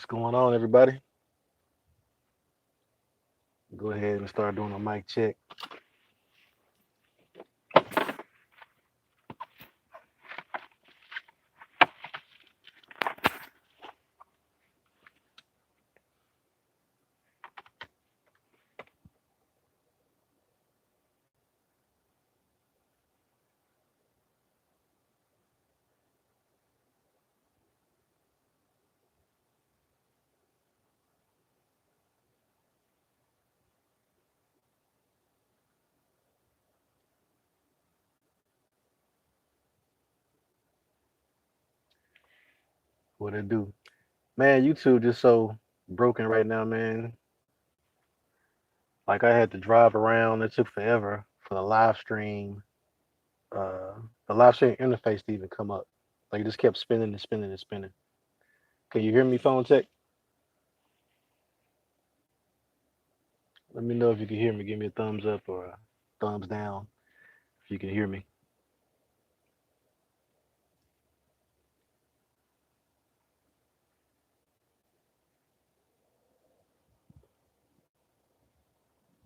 What's going on, everybody? Go ahead and start doing a mic check. What it do? Man, YouTube just so broken right now, man. Like I had to drive around. It took forever for uh, the live stream interface to even come up. Like it just kept spinning and spinning and spinning. Can you hear me, phone tech? Let me know if you can hear me. Give me a thumbs up or a thumbs down if you can hear me.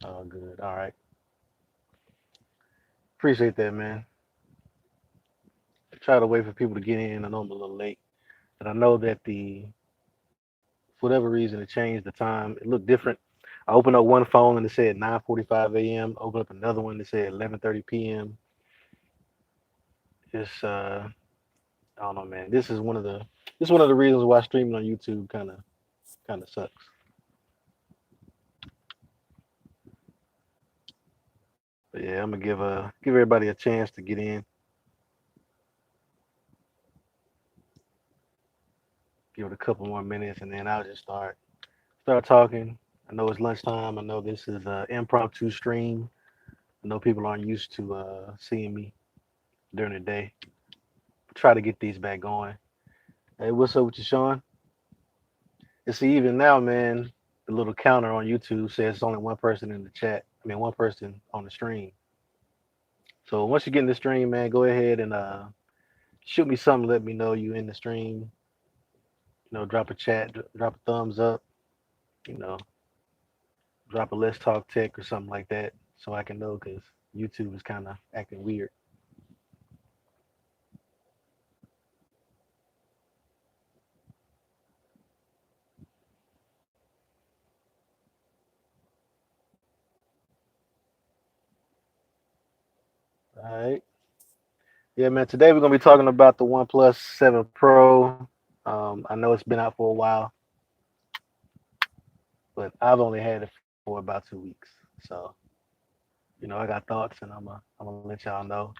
Oh, good. All right. Appreciate that, man. I try to wait for people to get in. I know I'm a little late, and I know that for whatever reason, it changed the time. It looked different. I opened up one phone and it said 9:45 a.m. Opened up another one that said 11:30 p.m. It's I don't know, man. This is one of the reasons why streaming on YouTube kind of sucks. But yeah, I'm gonna give everybody a chance to get in. Give it a couple more minutes, and then I'll just start talking. I know it's lunchtime. I know this is an impromptu stream. I know people aren't used to seeing me during the day. Try to get these back going. Hey, what's up with you, Sean? And see, even now, man, the little counter on YouTube says it's only one person in the chat. I mean, one person on the stream. So once you get in the stream, man, go ahead and shoot me something. Let me know you in the stream. Drop a chat, drop a thumbs up. You know, drop a let's talk tech or something like that, so I can know because YouTube is kind of acting weird. All right. Yeah, man. Today we're gonna be talking about the OnePlus 7 Pro. I know it's been out for a while, but I've only had it for about 2 weeks. So I got thoughts, and I'm gonna let y'all know.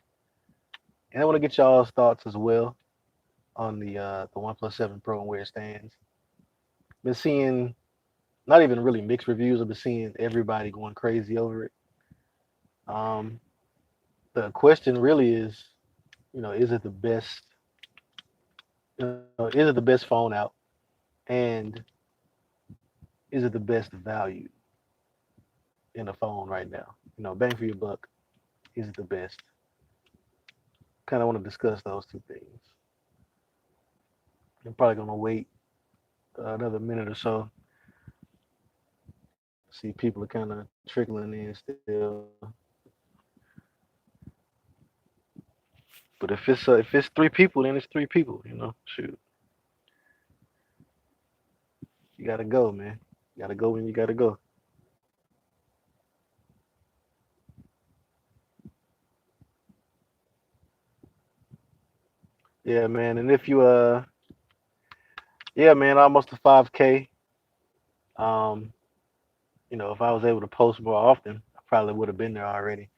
And I want to get y'all's thoughts as well on the OnePlus 7 Pro and where it stands. Been seeing not even really mixed reviews. I've been seeing everybody going crazy over it. Um, the question really is, is it the best? Is it the best phone out? And is it the best value in a phone right now? Bang for your buck. Is it the best? Kind of want to discuss those two things. I'm probably gonna wait another minute or so. See, people are kind of trickling in still. But if it's three people, then it's three people. Shoot, you gotta go, man. You gotta go when you gotta go. Yeah, man. And if you yeah, man, almost a 5K. Um, if I was able to post more often, I probably would have been there already.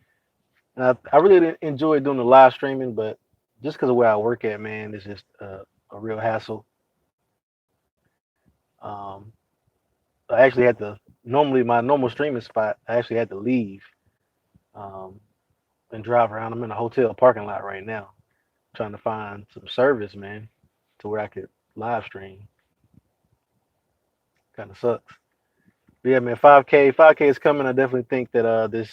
And I really didn't enjoy doing the live streaming, but just because of where I work at, man, it's just a real hassle. Um, I actually had to normally my normal streaming spot. I actually had to leave um, and drive around. I'm in a hotel parking lot right now, trying to find some service, man, to where I could live stream. Kind of sucks. But yeah, man, 5K is coming. I definitely think that this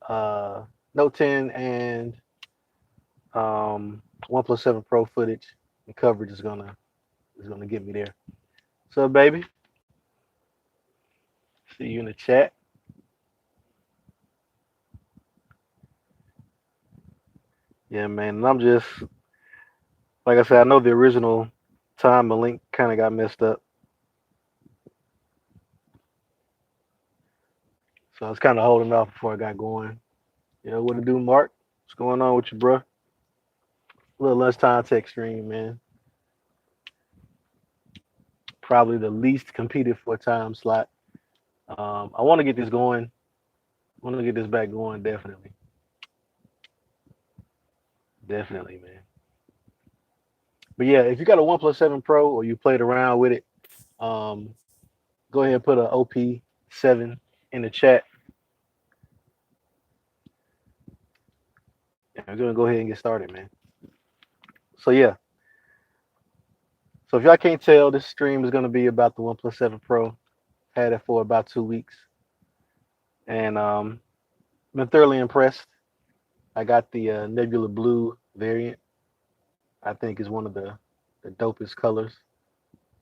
uh, Note 10 and OnePlus 7 Pro footage and coverage is gonna is gonna get me there. So, baby, see you in the chat. Yeah, man. And I'm just like I said. I know the original time and link kind of got messed up, so I was kind of holding off before I got going. You know what to do, Mark? What's going on with you, bro? Little lunchtime tech stream, man. Probably the least competed for time slot. I want to get this going. I want to get this back going. Definitely, definitely, man. But yeah, if you got a OnePlus 7 Pro or you played around with it, um, go ahead and put a OP7 in the chat. And we're gonna go ahead and get started, man. So yeah, so if y'all can't tell, this stream is gonna be about the OnePlus 7 Pro. Had it for about 2 weeks, and been thoroughly impressed. I got the Nebula Blue variant. I think is one of the dopest colors.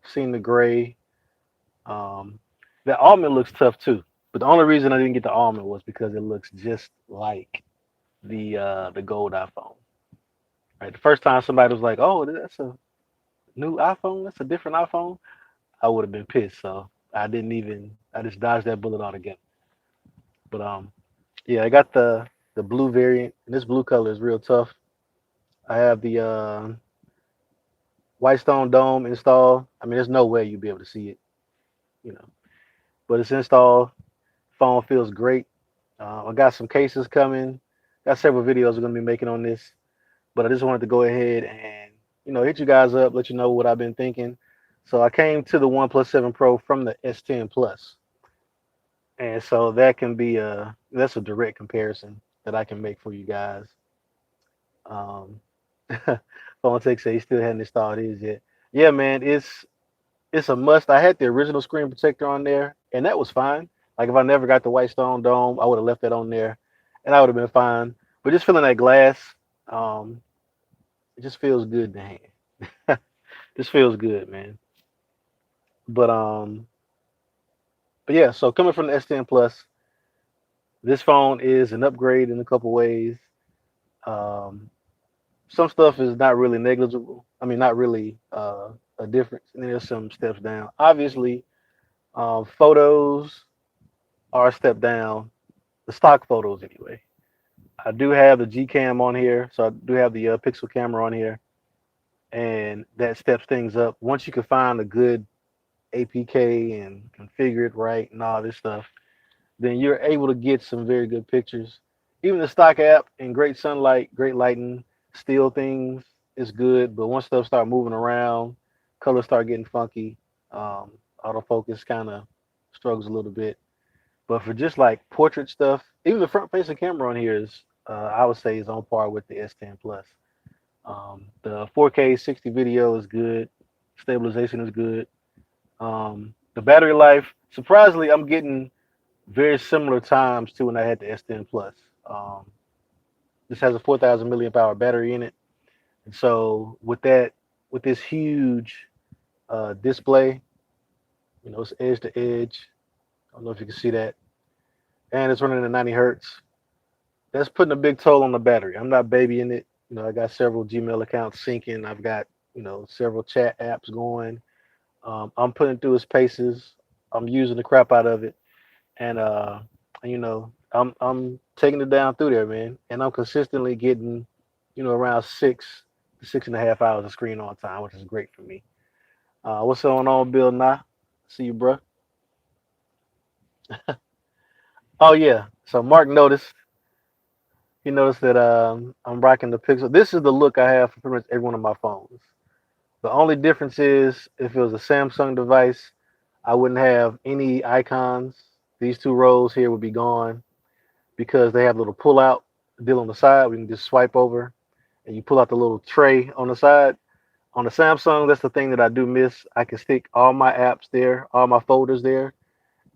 Seen the gray. Um, the almond looks tough too, but the only reason I didn't get the almond was because it looks just like the gold iPhone. Right, the first time somebody was like, "Oh, that's a new iPhone. That's a different iPhone," I would have been pissed. So I didn't even. I just dodged that bullet altogether. But yeah, I got the blue variant, and this blue color is real tough. I have the White Stone Dome installed. I mean, there's no way you'd be able to see it, you know, but it's installed. Phone feels great. I got some cases coming. Got several videos I'm gonna be making on this, but I just wanted to go ahead and hit you guys up, let you know what I've been thinking. So I came to the OnePlus 7 Pro from the S10 Plus, and so that can be that's a direct comparison that I can make for you guys. Um, Phone Tech say he still hadn't installed his yet. Yeah, man, it's a must. I had the original screen protector on there, and that was fine. Like if I never got the White Stone Dome, I would have left that on there, and I would have been fine. But just feeling that glass, um, it just feels good in the hand. Just feels good, man. But but yeah. So coming from the S10 Plus, this phone is an upgrade in a couple ways. Um, some stuff is not really negligible. I mean, not really a difference. And then there's some steps down. Obviously, photos are a step down. The stock photos, anyway. I do have the G Cam on here, so I do have the Pixel camera on here, and that steps things up. Once you can find a good APK and configure it right and all this stuff, then you're able to get some very good pictures. Even the stock app in great sunlight, great lighting, still things is good. But once stuff start moving around, colors start getting funky. Um, Autofocus kind of struggles a little bit. But for just like portrait stuff, even the front facing camera on here is, I would say, is on par with the S10 Plus. The 4K 60 video is good. Stabilization is good. The battery life, surprisingly, I'm getting very similar times to when I had the S10 Plus. Um, this has a 4,000 milliamp hour battery in it, and so with this huge display, it's edge to edge. I don't know if you can see that, and it's running at 90 hertz. That's putting a big toll on the battery. I'm not babying it. I got several Gmail accounts syncing. I've got several chat apps going. I'm putting it through its paces. I'm using the crap out of it, and I'm taking it down through there, man. And I'm consistently getting, around 6 to 6.5 hours of screen on time, which is great for me. What's going on, Bill? Nah, see you, bro. Oh yeah. So Mark noticed. He noticed that I'm rocking the Pixel. This is the look I have for pretty much every one of my phones. The only difference is if it was a Samsung device, I wouldn't have any icons. These two rows here would be gone because they have a little pull out deal on the side. We can just swipe over and you pull out the little tray on the side. On the Samsung, that's the thing that I do miss. I can stick all my apps there, all my folders there,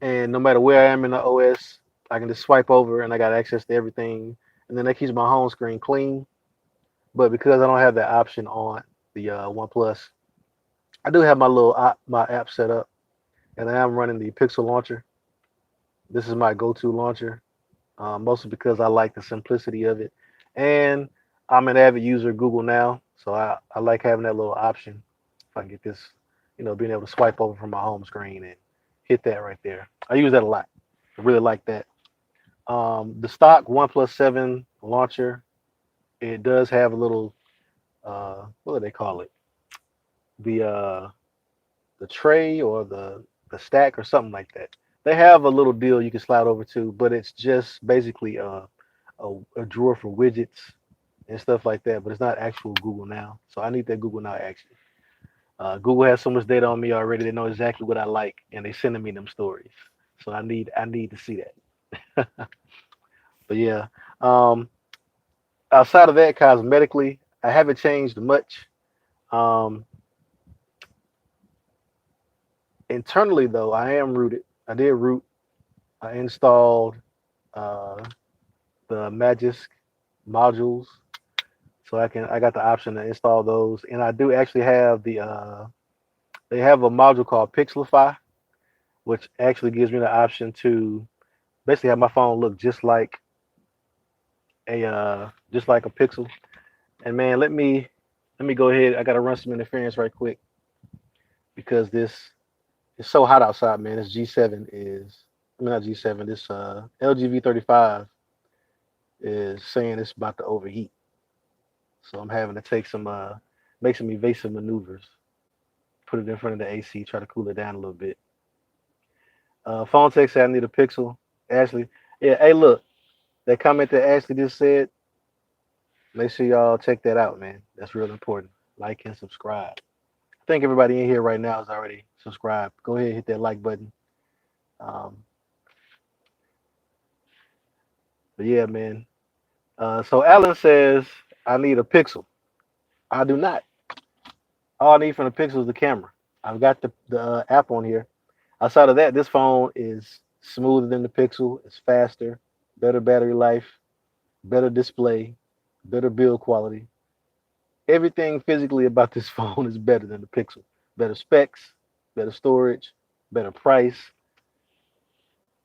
and no matter where I am in the OS, I can just swipe over and I got access to everything. And then that keeps my home screen clean. But because I don't have that option on the OnePlus, I do have my little my app set up, and I am running the Pixel launcher. This is my go-to launcher, mostly because I like the simplicity of it, and I'm an avid user of Google Now, so I like having that little option. If I can get this, being able to swipe over from my home screen and hit that right there. I use that a lot. I really like that. The stock OnePlus 7 launcher, it does have a little, what do they call it? The the tray or the stack or something like that. They have a little deal you can slide over to, but it's just basically a drawer for widgets and stuff like that. But it's not actual Google Now, so I need that Google Now action. Google has so much data on me already; they know exactly what I like, and they sending me them stories. So I need to see that. But yeah, um, outside of that, cosmetically, I haven't changed much. Um, Internally though, I am rooted. I did root. I installed uh, the Magisk modules, so I got the option to install those, and I do actually have they have a module called Pixelify, which actually gives me the option to basically have my phone look just like a Pixel. And man, let me go ahead. I gotta run some interference right quick because this it's so hot outside, man. This G7 is I mean not G7. This LG V35 is saying it's about to overheat. So I'm having to make some evasive maneuvers, put it in front of the AC, try to cool it down a little bit. Phone text said I need a Pixel. Ashley, yeah, hey, look, that comment that Ashley just said, make sure y'all check that out, man. That's real important. Like and subscribe. I think everybody in here right now is already subscribed. Go ahead and hit that like button. Um, but yeah, man. So Alan says I need a Pixel. I do not. All I need from the Pixel is the camera. I've got the app on here. Outside of that, this phone is smoother than the Pixel. It's faster, better battery life, better display, better build quality. Everything physically about this phone is better than the Pixel. Better specs, better storage, better price,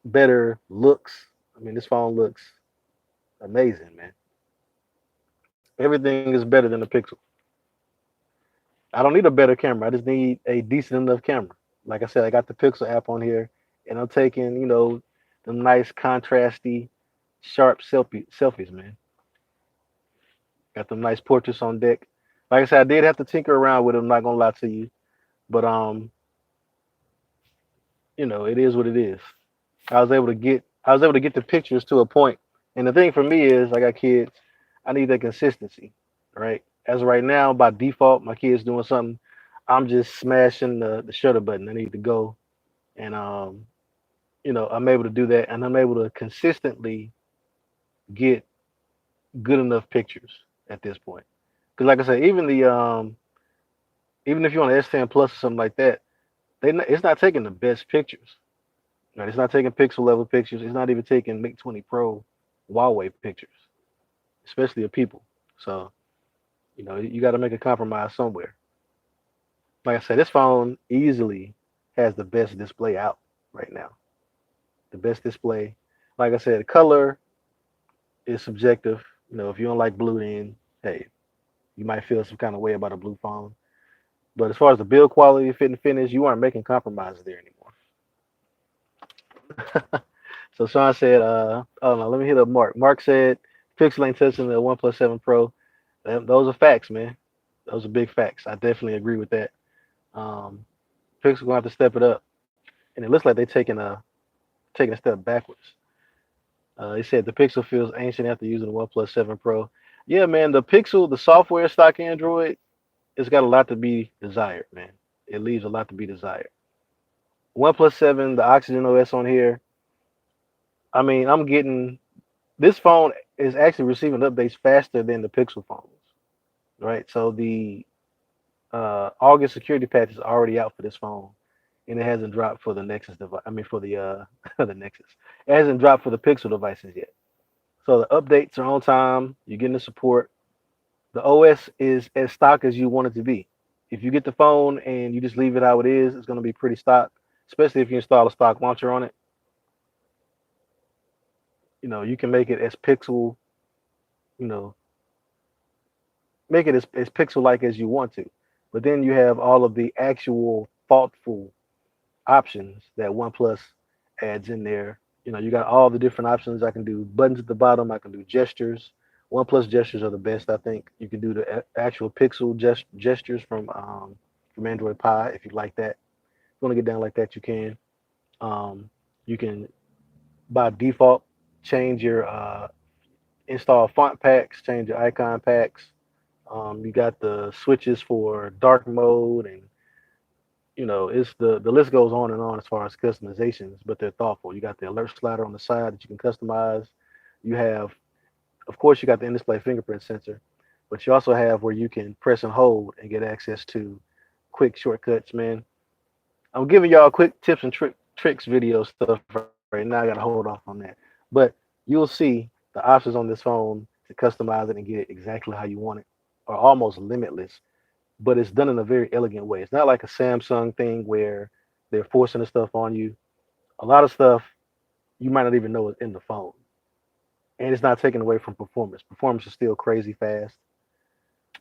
better looks. I mean, this phone looks amazing, man. Everything is better than the Pixel. I don't need a better camera. I just need a decent enough camera. Like I said, I got the Pixel app on here, and I'm taking, the nice contrasty, sharp selfies, man. Got them nice portraits on deck. Like I said, I did have to tinker around with them. Not gonna lie to you, but it is what it is. I was able to get the pictures to a point. And the thing for me is, I got kids. I need that consistency, right? As of right now, by default, my kids doing something. I'm just smashing the shutter button. I need to go, and I'm able to do that, and I'm able to consistently get good enough pictures at this point. Because, like I said, even if you're on an S10 Plus or something like that, it's not taking the best pictures. Right? It's not taking pixel level pictures. It's not even taking Make 20 Pro Huawei pictures, especially of people. So you got to make a compromise somewhere. Like I said, this phone easily has the best display out right now. The best display. Like I said, color is subjective. If you don't like blue, then hey, you might feel some kind of way about a blue phone. But as far as the build quality, fit and finish, you aren't making compromises there anymore. So Sean said, oh no, let me hit up Mark. Mark said, Pixel ain't touching the OnePlus 7 Pro. Those are facts, man. Those are big facts. I definitely agree with that. Um, Pixel gonna have to step it up, and it looks like they're taking a step backwards. He said the Pixel feels ancient after using the OnePlus 7 Pro. Yeah, man, the Pixel, the software stock Android, it's got a lot to be desired, man. It leaves a lot to be desired. OnePlus 7, the Oxygen OS on here. I mean, I'm getting this phone is actually receiving updates faster than the Pixel phones, right? So the August security patch is already out for this phone, and it hasn't dropped for the Nexus device. I mean, for the the Nexus, it hasn't dropped for the Pixel devices yet. So the updates are on time. You're getting the support. The OS is as stock as you want it to be. If you get the phone and you just leave it how it is, it's going to be pretty stock. Especially if you install a stock launcher on it, you can make it as pixel, you know, make it as pixel like as you want to. But then you have all of the actual thoughtful options that OnePlus adds in there. You got all the different options. I can do buttons at the bottom. I can do gestures. OnePlus gestures are the best, I think. You can do the actual pixel gestures from Android Pie if you like that. If you want to get down like that, you can. You can by default change your install font packs, change your icon packs. You got the switches for dark mode, and it's the list goes on and on as far as customizations, but they're thoughtful. You got the alert slider on the side that you can customize. You have, of course, you got the in-display fingerprint sensor, but you also have where you can press and hold and get access to quick shortcuts. Man, I'm giving y'all quick tips and tricks video stuff right now. I got to hold off on that, but you'll see the options on this phone to customize it and get it exactly how you want it, are almost limitless, but it's done in a very elegant way. It's not like a Samsung thing where they're forcing the stuff on you. A lot of stuff you might not even know is in the phone, and it's not taken away from performance. Performance is still crazy fast.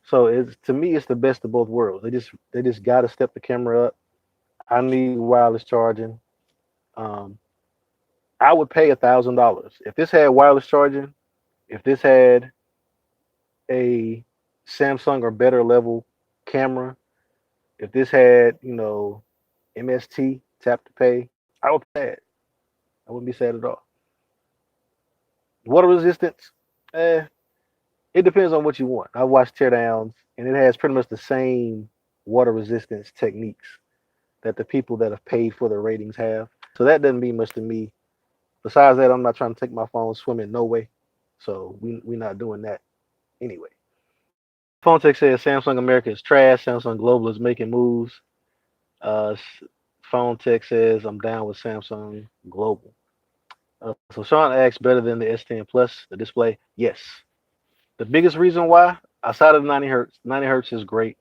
So it's to me, it's the best of both worlds. They just got to step the camera up. I need wireless charging. Um, I would pay $1,000 if this had wireless charging. If this had a Samsung or better level camera, if this had MST tap to pay, I would be sad. I wouldn't be sad at all. Water resistance, eh, it depends on what you want. I watched teardowns, and it has pretty much the same water resistance techniques that the people that have paid for the ratings have. So that doesn't mean much to me. Besides that, I'm not trying to take my phone swimming, no way. So we're not doing that anyway. Phone Tech says Samsung America is trash. Samsung Global is making moves. Phone Tech says I'm down with Samsung Global. So Sean asks, better than the S10 Plus, the display? Yes. The biggest reason why, outside of the 90 hertz, 90 hertz is great,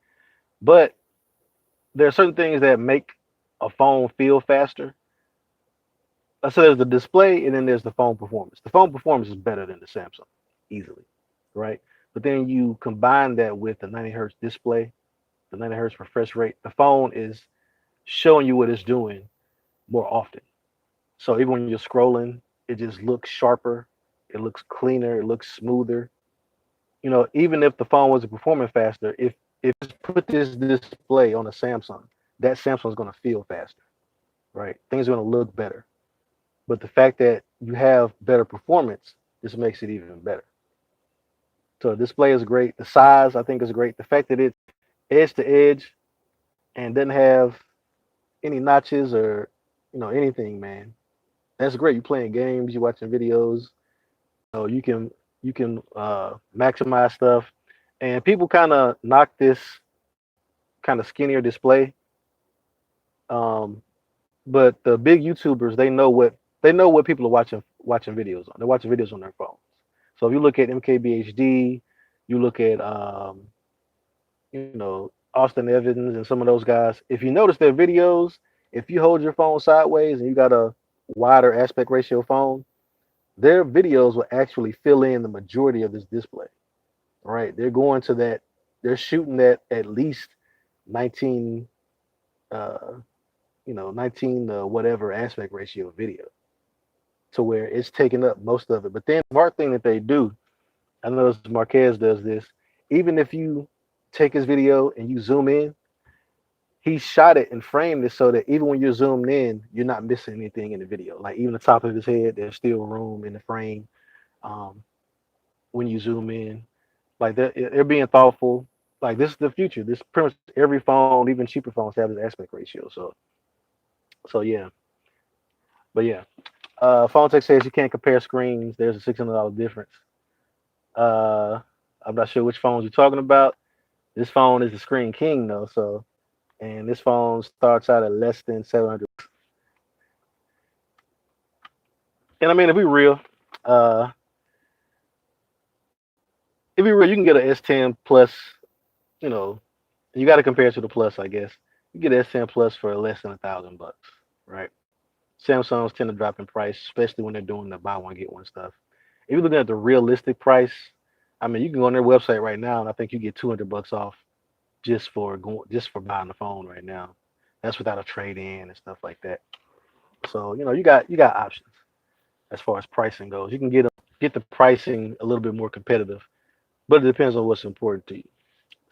but there are certain things that make a phone feel faster. So there's the display, and then there's the phone performance. The phone performance is better than the Samsung, easily, right? But then you combine that with the 90 hertz display, the 90 hertz refresh rate. The phone is showing you what it's doing more often. So even when you're scrolling, it just looks sharper, it looks cleaner, it looks smoother. Even if the phone wasn't performing faster, if you put this display on a Samsung, that Samsung's going to feel faster, right? Things are going to look better. But the fact that you have better performance just makes it even better. So the display is great. The size I think is great. The fact that it's edge to edge and doesn't have any notches or anything, man. That's great. You're playing games, you're watching videos. You can maximize stuff. And people kind of knock this kind of skinnier display. Um, but the big YouTubers, they know what people are watching videos on. They're watching videos on their phones. So if you look at MKBHD, you look at Austin Evans and some of those guys. If you notice their videos, if you hold your phone sideways and you got a wider aspect ratio phone, their videos will actually fill in the majority of this display. Right? They're going to that. They're shooting that at least 19, 19 whatever aspect ratio video to where it's taking up most of it. But then the smart thing that they do, I notice Marquez does this. Even if you take his video and you zoom in, he shot it and framed it so that even when you're zoomed in, you're not missing anything in the video. Like even the top of his head, there's still room in the frame um, when you zoom in. Like they're being thoughtful. Like this is the future. This pretty much every phone, even cheaper phones, have this aspect ratio. So yeah, but yeah. Phone Tech says you can't compare screens. There's a $600 difference. Uh, I'm not sure which phones you're talking about. This phone is the Screen King though, so and this phone starts out at less than 700. And I mean, uh, if we real, you can get an S10 Plus, you know, You got to compare it to the Plus, I guess. You get S10 Plus for less than $1,000, right? Samsungs tend to drop in price, especially when they're doing the buy one get one stuff. If you're looking at the realistic price, I mean, you can go on their website right now, and I think you get $200 off just for buying the phone right now. That's without a trade in and stuff like that. So you got options as far as pricing goes. You can get the pricing a little bit more competitive, but it depends on what's important to you.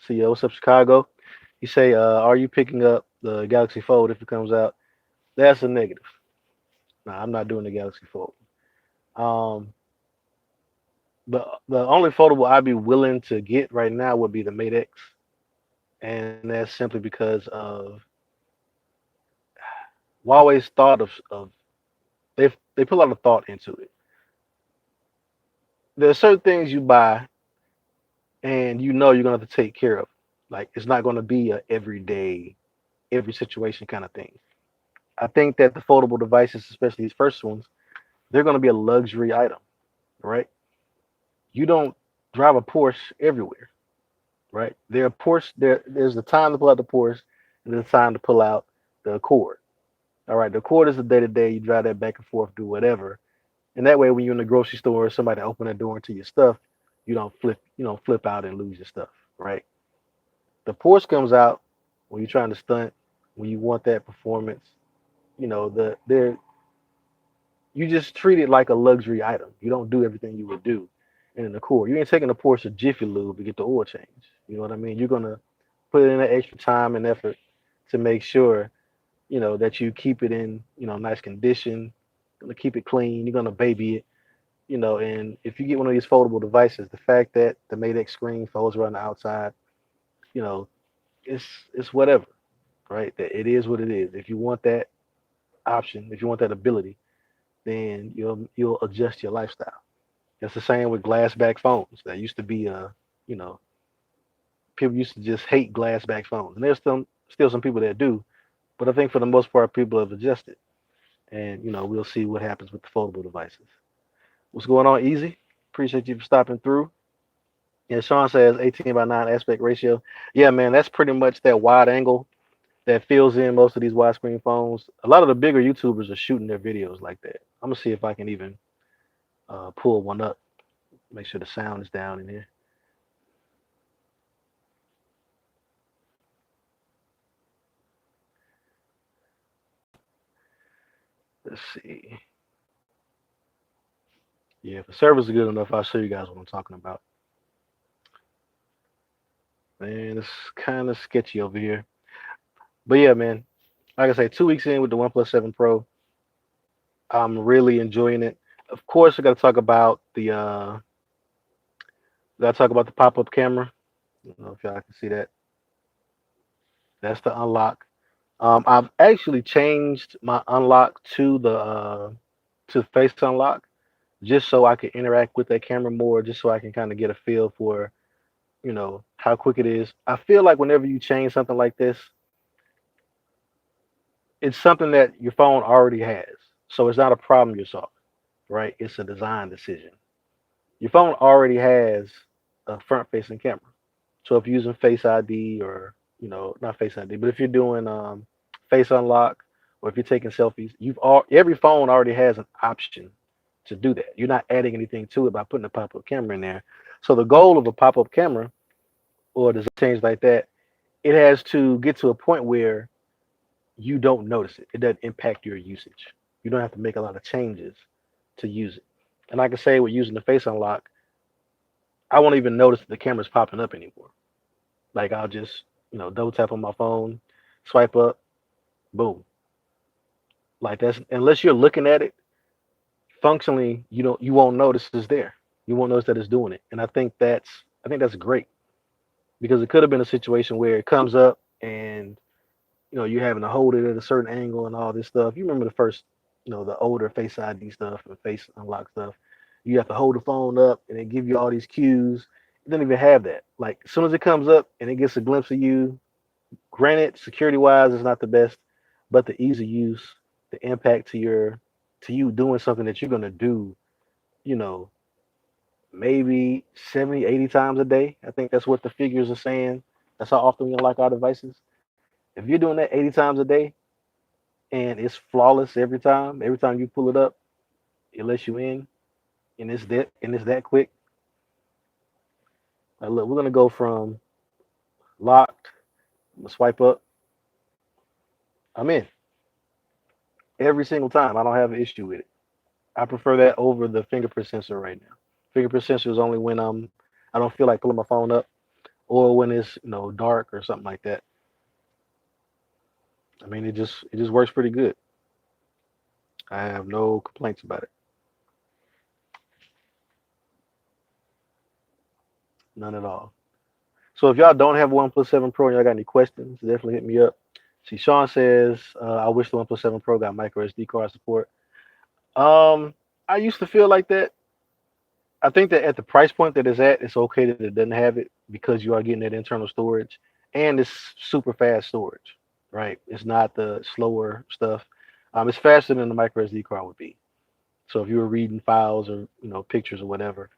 So yeah, what's up, Chicago? You say, are you picking up the Galaxy Fold if it comes out? That's a negative. No, I'm not doing the Galaxy Fold. Um, the only foldable I'd be willing to get right now would be the Mate X, and that's simply because of Huawei's thought of they put a lot of thought into it. There are certain things you buy and you know you're gonna have to take care of. Like it's not gonna be a everyday, every situation kind of thing. I think that the foldable devices, especially these first ones, they're gonna be a luxury item, right? You don't drive a Porsche everywhere, right? There's the time to pull out the Porsche and there's the time to pull out the Accord. All right, the Accord is the day to day. You drive that back and forth, do whatever, and that way when you're in the grocery store, somebody open the door into your stuff, you don't flip out and lose your stuff, right? The Porsche comes out when you're trying to stunt, when you want that performance. You just treat it like a luxury item. You don't do everything you would do in the core. You ain't taking a Porsche to Jiffy Lube to get the oil change. You know what I mean? You're gonna put in that extra time and effort to make sure that you keep it in nice condition. Gonna keep it clean. You're gonna baby it. And if you get one of these foldable devices, the fact that the Mate X screen folds around the outside, you know, it's it's whatever, right? That it is what it is. If you want that option, if you want that ability, then you'll adjust your lifestyle. It's the same with glass back phones. That used to be you know, people used to just hate glass back phones, and there's still some people that do. But I think for the most part, people have adjusted, and we'll see what happens with the foldable devices. What's going on, Easy? Appreciate you for stopping through. Yeah, Sean says 18:9 aspect ratio. Yeah, man, that's pretty much that wide angle that fills in most of these widescreen phones. A lot of the bigger YouTubers are shooting their videos like that. I'm gonna see if I can even pull one up. Make sure the sound is down in here. Let's see. Yeah, if the servers are good enough, I'll show you guys what I'm talking about. Man, it's kind of sketchy over here. But yeah, man, like I say, 2 weeks in with the OnePlus 7 Pro, I'm really enjoying it. Of course, we gotta talk about the pop-up camera. I don't know if y'all can see that. That's the unlock. I've actually changed my unlock to face unlock just so I can interact with that camera more, just so I can kind of get a feel for how quick it is. I feel like whenever you change something like this, it's something that your phone already has, so it's not a problem you're solving, right? It's a design decision. Your phone already has a front-facing camera, so if you're using Face ID or not Face ID, but if you're doing Face Unlock or if you're taking selfies, every phone already has an option to do that. You're not adding anything to it by putting a pop-up camera in there. So the goal of a pop-up camera or design change like that, it has to get to a point where you don't notice it. It doesn't impact your usage. You don't have to make a lot of changes to use it. And like I say, with using the face unlock, I won't even notice that the camera's popping up anymore. Like I'll just, double tap on my phone, swipe up, boom. Like that's unless you're looking at it, functionally you won't notice it's there. You won't notice that it's doing it. And I think that's great because it could have been a situation where it comes up and you're having to hold it at a certain angle and all this stuff. You remember the first, the older Face ID stuff and Face Unlock stuff. You have to hold the phone up and they give you all these cues. It doesn't even have that. Like as soon as it comes up and it gets a glimpse of you, granted, security wise, it's not the best, but the ease of use, the impact to you doing something that you're gonna do, you know, maybe 70, 80 times a day. I think that's what the figures are saying. That's how often we unlock our devices. If you're doing that 80 times a day and it's flawless every time you pull it up, it lets you in, and it's that quick. Now look, we're gonna go from locked. I'm gonna swipe up. I'm in every single time. I don't have an issue with it. I prefer that over the fingerprint sensor right now. Fingerprint sensor is only when I don't feel like pulling my phone up or when it's dark or something like that. I mean, it just works pretty good. I have no complaints about it, none at all. So if y'all don't have OnePlus 7 Pro and y'all got any questions, definitely hit me up. See, Sean says, I wish the OnePlus 7 Pro got micro SD card support. Um, I used to feel like that. I think that at the price point that it's at, it's okay that it doesn't have it because you are getting that internal storage and it's super fast storage, right? It's not the slower stuff. It's faster than the micro SD card would be. So if you were reading files or pictures or whatever,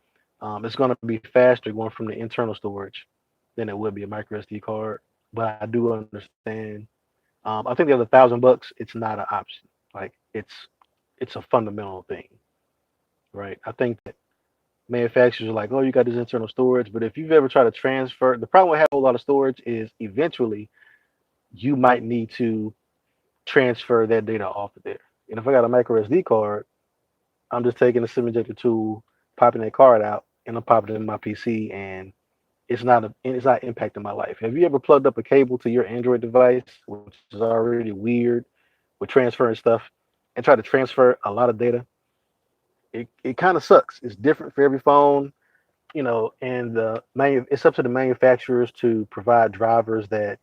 it's going to be faster going from the internal storage than it would be a micro SD card. But I do understand. I think the other $1,000, it's not an option. Like it's a fundamental thing, right? I think that manufacturers are like, oh, you got this internal storage, but if you've ever tried to transfer, the problem with having a whole lot of storage is eventually you might need to transfer that data off of there. And if I got a micro SD card, I'm just taking a SIM ejector tool, popping that card out, and I'm popping it in my PC, and it's not impacting my life. Have you ever plugged up a cable to your Android device, which is already weird with transferring stuff, and try to transfer a lot of data? It kind of sucks. It's different for every phone, and it's up to the manufacturers to provide drivers that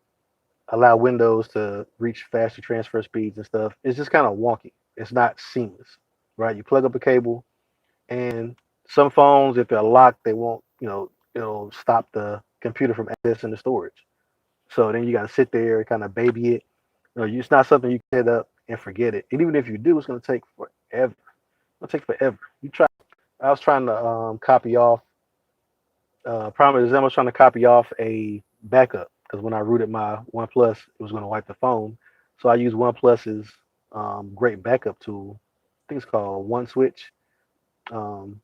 allow Windows to reach faster transfer speeds and stuff. It's just kind of wonky. It's not seamless, right? You plug up a cable, and some phones, if they're locked, they won't, it'll stop the computer from accessing the storage. So then you got to sit there and kind of baby it. It's not something you can set up and forget it. And even if you do, it's going to take forever. It'll take forever. You try. I was trying to copy off. Prime example, I was trying to copy off a backup because when I rooted my OnePlus, it was going to wipe the phone. So I used OnePlus's great backup tool. I think it's called OneSwitch. Um,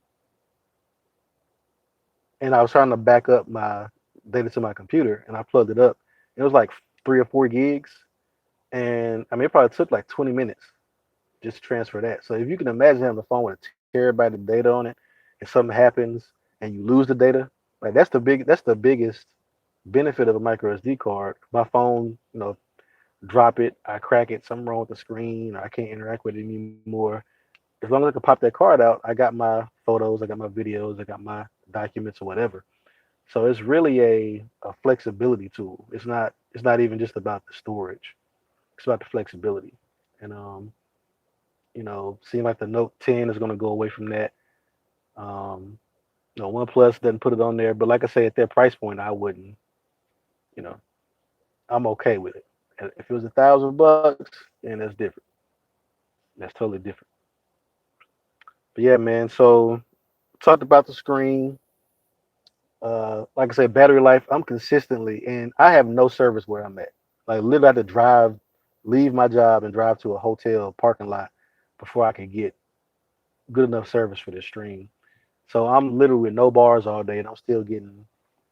and I was trying to back up my data to my computer, and I plugged it up. It was like 3 or 4 gigs, and I mean it probably took like 20 minutes just to transfer that. So if you can imagine having a phone with a terabyte of data on it, and something happens and you lose the data, like that's the biggest benefit of a micro SD card. My phone, drop it, I crack it, something wrong with the screen, or I can't interact with it anymore. As long as I can pop that card out, I got my photos, I got my videos, I got my documents or whatever. So it's really a flexibility tool. It's not even just about the storage. It's about the flexibility. And seeing like the Note 10 is going to go away from that. Um, OnePlus doesn't put it on there, but like I say, at that price point, I wouldn't. You know, I'm okay with it. And if it was $1,000, then that's different. That's totally different. But yeah, man. So talked about the screen. Like I said, battery life. I'm consistently, and I have no service where I'm at. Like, literally, I have to leave my job, and drive to a hotel parking lot before I can get good enough service for this stream. So I'm literally with no bars all day, and I'm still getting,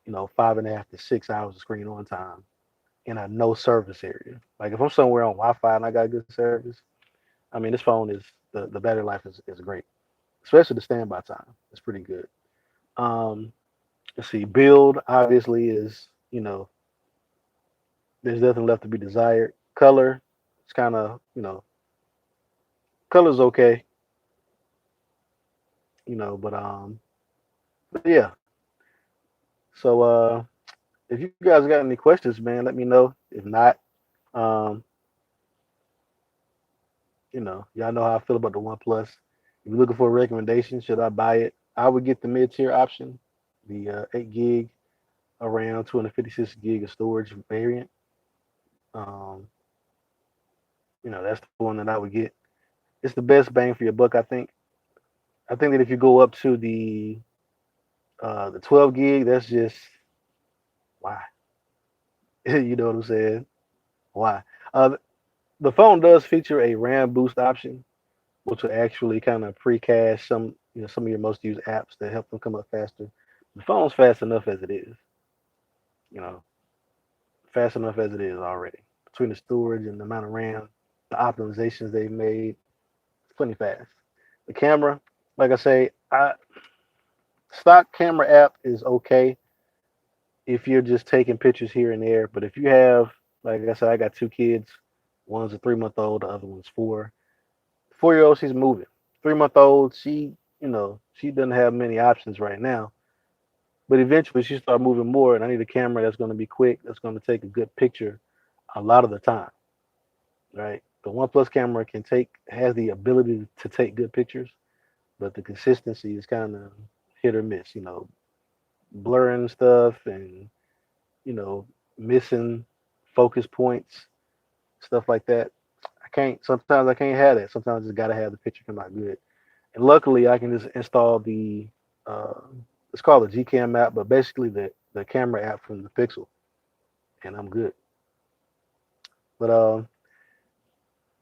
5.5 to 6 hours of screen on time in a no service area. Like if I'm somewhere on Wi-Fi and I got good service, I mean, this phone is the battery life is great, especially the standby time. It's pretty good. Um, let's see, build obviously is, there's nothing left to be desired. Color, it's kind of, color's okay, but yeah. So if you guys got any questions, man, let me know. If not, um, y'all know how I feel about the OnePlus. If you're looking for a recommendation, should I buy it? I would get the mid-tier option, the 8 gig, around 256 gig of storage variant. Um, that's the one that I would get. It's the best bang for your buck, I think. I think that if you go up to the 12 gig, that's just why. You know what I'm saying? Why? Uh, the phone does feature a RAM boost option, which will actually kind of pre-cache some of your most used apps to help them come up faster. The phone's fast enough as it is, you know, fast enough as it is already. Between the storage and the amount of RAM, the optimizations they've made, it's plenty fast. The camera, like I say, stock camera app is okay if you're just taking pictures here and there. But if you have, like I said, I got two kids. One's a 3 month old, the other one's four. 4 year old, she's moving. 3 month old, she doesn't have many options right now. But eventually she start moving more, and I need a camera that's going to be quick, that's going to take a good picture a lot of the time, right? The OnePlus camera has the ability to take good pictures, but the consistency is kind of hit or miss. Blurring stuff and you know missing focus points, stuff like that. I can't. Sometimes I can't have that. Sometimes I just gotta have the picture come out good. And luckily, I can just install uh, it's called the Gcam app, but basically the camera app from the Pixel, and I'm good. But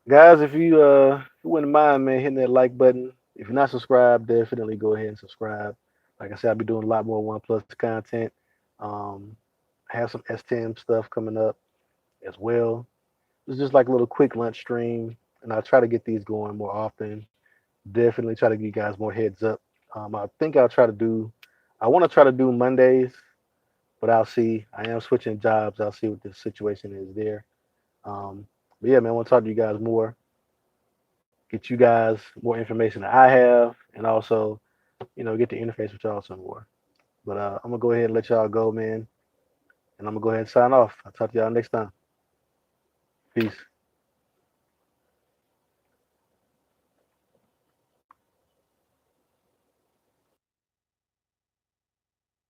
guys, if you wouldn't mind, man, hitting that like button. If you're not subscribed, definitely go ahead and subscribe. Like I said, I'll be doing a lot more OnePlus content. Um, have some S10 stuff coming up as well. It's just like a little quick lunch stream, and I try to get these going more often. Definitely try to give you guys more heads up. I think I'll try to do. I want to try to do Mondays, but I'll see. I am switching jobs. I'll see what the situation is there. Um, but yeah, man, I want to talk to you guys more. Get you guys more information that I have, and also, get to interface with y'all some more. But I'm gonna go ahead and let y'all go, man, and I'm gonna go ahead and sign off. I'll talk to y'all next time. Peace.